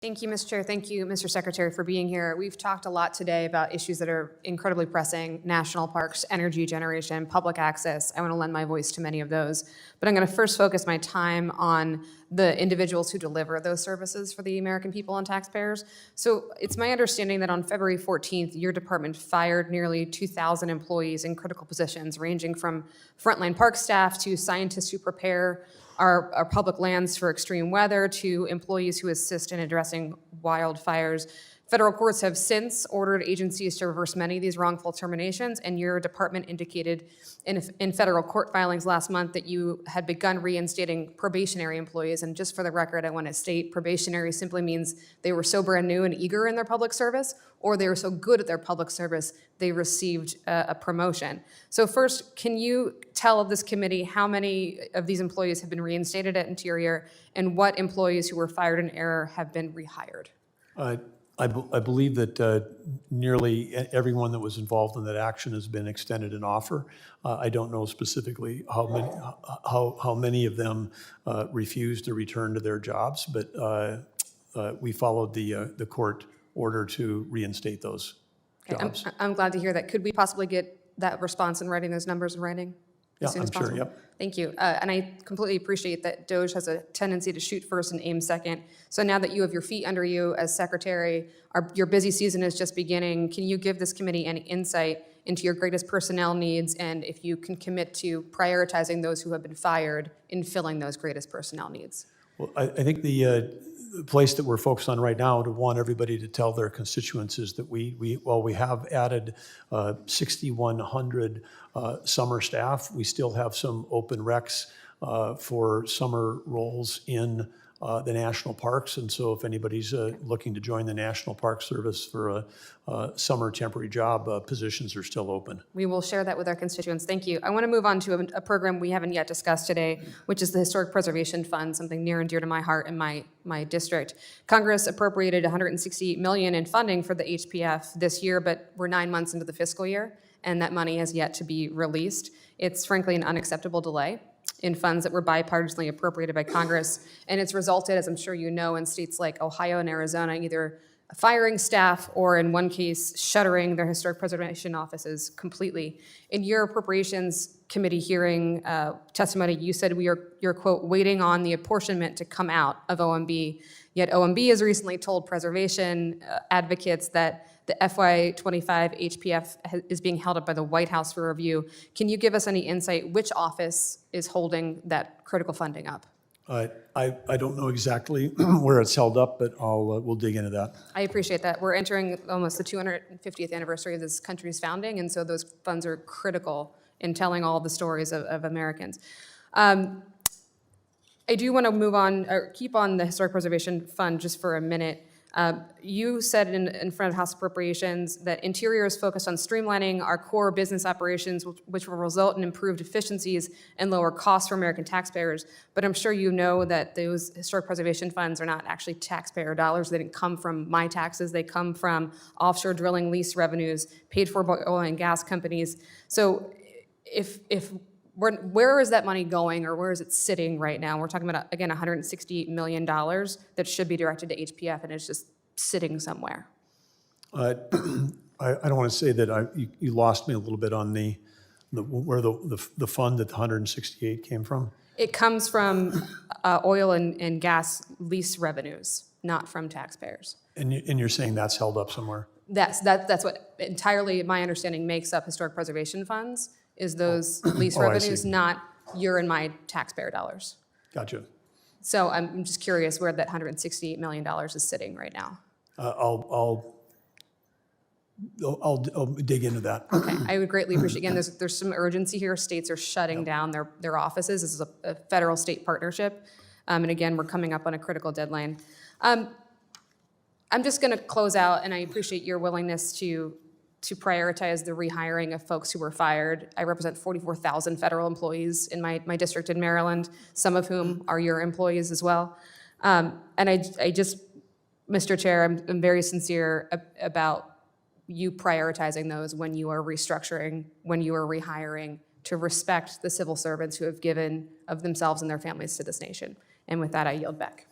Thank you, Mr. Chair. Thank you, Mr. Secretary, for being here. We've talked a lot today about issues that are incredibly pressing: national parks, energy generation, public access. I want to lend my voice to many of those. But I'm going to first focus my time on the individuals who deliver those services for the American people and taxpayers. So it's my understanding that on February 14th, your department fired nearly 2,000 employees in critical positions, ranging from frontline park staff to scientists who prepare our public lands for extreme weather to employees who assist in addressing wildfires. Federal courts have since ordered agencies to reverse many of these wrongful terminations, and your department indicated in federal court filings last month that you had begun reinstating probationary employees. And just for the record, I want to state probationary simply means they were so brand new and eager in their public service, or they were so good at their public service they received a promotion. So first, can you tell this committee how many of these employees have been reinstated at Interior, and what employees who were fired in error have been rehired? I believe that nearly everyone that was involved in that action has been extended an offer. I don't know specifically how many of them refused to return to their jobs, but we followed the court order to reinstate those jobs. I'm glad to hear that. Could we possibly get that response in writing, those numbers in writing? Yeah, I'm sure, yep. Thank you. And I completely appreciate that DOJ has a tendency to shoot first and aim second. So now that you have your feet under you as secretary, your busy season is just beginning. Can you give this committee any insight into your greatest personnel needs, and if you can commit to prioritizing those who have been fired in filling those greatest personnel needs? Well, I think the place that we're focused on right now to want everybody to tell their constituents is that while we have added 6,100 summer staff, we still have some open recs for summer roles in the national parks. And so if anybody's looking to join the National Park Service for a summer temporary job, positions are still open. We will share that with our constituents. Thank you. I want to move on to a program we haven't yet discussed today, which is the Historic Preservation Fund, something near and dear to my heart and my district. Congress appropriated $168 million in funding for the HPF this year, but we're 9 months into the fiscal year, and that money has yet to be released. It's frankly an unacceptable delay in funds that were bipartisanly appropriated by Congress, and it's resulted, as I'm sure you know, in states like Ohio and Arizona either firing staff or, in one case, shuttering their historic preservation offices completely. In your Appropriations Committee hearing testimony, you said you're, quote, waiting on the apportionment to come out of OMB, yet OMB has recently told preservation advocates that the FY25 HPF is being held up by the White House for review. Can you give us any insight which office is holding that critical funding up? I don't know exactly where it's held up, but we'll dig into that. I appreciate that. We're entering almost the 250th anniversary of this country's founding, and so those funds are critical in telling all the stories of Americans. I do want to move on, or keep on the Historic Preservation Fund just for a minute. You said in front of House Appropriations that Interior is focused on streamlining our core business operations, which will result in improved efficiencies and lower costs for American taxpayers. But I'm sure you know that those historic preservation funds are not actually taxpayer dollars. They didn't come from my taxes. They come from offshore drilling lease revenues paid for by oil and gas companies. So where is that money going, or where is it sitting right now? We're talking about, again, $168 million that should be directed to HPF, and it's just sitting somewhere. I don't want to say that you lost me a little bit on where the fund that the 168 came from. It comes from oil and gas lease revenues, not from taxpayers. And you're saying that's held up somewhere? That's what entirely, my understanding, makes up historic preservation funds, is those lease revenues, not your and my taxpayer dollars. Gotcha. So I'm just curious where that $168 million is sitting right now. I'll dig into that. Okay, I would greatly appreciate. Again, there's some urgency here. States are shutting down their offices. This is a federal-state partnership, and again, we're coming up on a critical deadline. I'm just going to close out, and I appreciate your willingness to prioritize the rehiring of folks who were fired. I represent 44,000 federal employees in my district in Maryland, some of whom are your employees as well. And I just, Mr. Chair, I'm very sincere about you prioritizing those when you are restructuring, when you are rehiring, to respect the civil servants who have given of themselves and their families to this nation. And with that, I yield back.